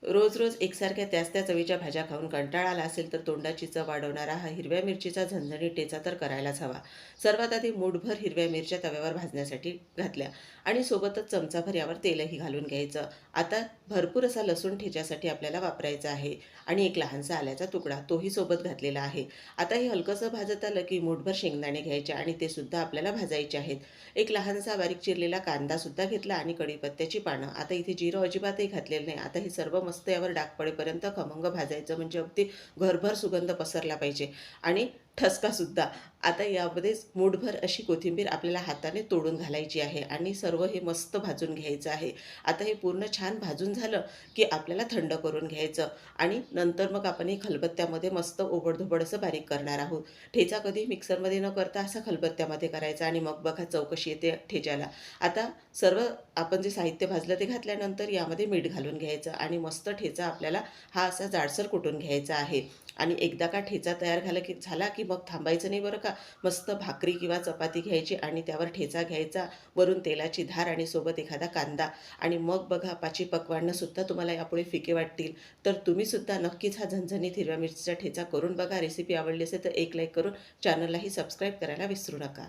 रोज रोज एकसारख्या त्याच चवीच्या भाज्या खाऊन कंटाळा आला असेल तर तोंडाची चव वाढवणारा हा हिरव्या मिरचीचा झणझणीत ठेचा तर करायलाच हवा. सर्वात आधी मूठभर हिरव्या मिरच्या तव्यावर भाजण्यासाठी घातल्या आणि सोबतच चमचाभर यावर तेलही घालून घ्यायचं. आता भरपूर असा लसूण ठेच्यासाठी आपल्याला वापरायचा आहे आणि एक लहानसा आल्याचा तुकडा तोही सोबत घातलेला आहे. आता हे हलकंसं भाजत आलं की मूठभर शेंगदाणे घ्यायचे आणि ते सुद्धा आपल्याला भाजायचे आहेत. एक लहानसा बारीक चिरलेला कांदा सुद्धा घेतला आणि कढीपत्त्याची पानं. आता इथे जिरं अजिबातही घातलेलं नाही. आता हे सर्व मस्त यावर डाग पडेपर्यंत खमंग भाजायचं, म्हणजे अगदी घरभर सुगंध पसरला पाहिजे आणि ठसकासुद्धा. आता यामध्येच मूठभर अशी कोथिंबीर आपल्याला हाताने तोडून घालायची आहे आणि सर्व हे मस्त भाजून घ्यायचं आहे. आता हे पूर्ण छान भाजून झालं की आपल्याला थंड करून घ्यायचं आणि नंतर मग आपण हे खलबत्त्यामध्ये मस्त ओबडधोबड असं बारीक करणार आहोत. ठेचा कधी मिक्सरमध्ये न करता असा खलबत्त्यामध्ये करायचा आणि मग बघा चव कशी येते ठेच्याला. आता सर्व आपण जे साहित्य भाजलं ते घातल्यानंतर यामध्ये मीठ घालून घ्यायचं आणि मस्त ठेचा आपल्याला हा असा जाडसर कुटून घ्यायचा आहे. आणि एकदा का ठेचा तयार झाला की मग थांबायचं नाही बरं का. मस्त भाकरी किंवा चपाती घ्यायची आणि त्यावर ठेचा घ्यायचा, वरून तेलाची धार आणि सोबत एखादा कांदा. आणि मग बघा पाची पक्वान्नसुद्धा तुम्हाला यापुढे फिके वाटतील. तर तुम्हीसुद्धा नक्कीच हा झणझणीत हिरव्या मिरचीचा ठेचा करून बघा. रेसिपी आवडली असेल तर एक लाईक करून चॅनललाही सबस्क्राईब करायला विसरू नका.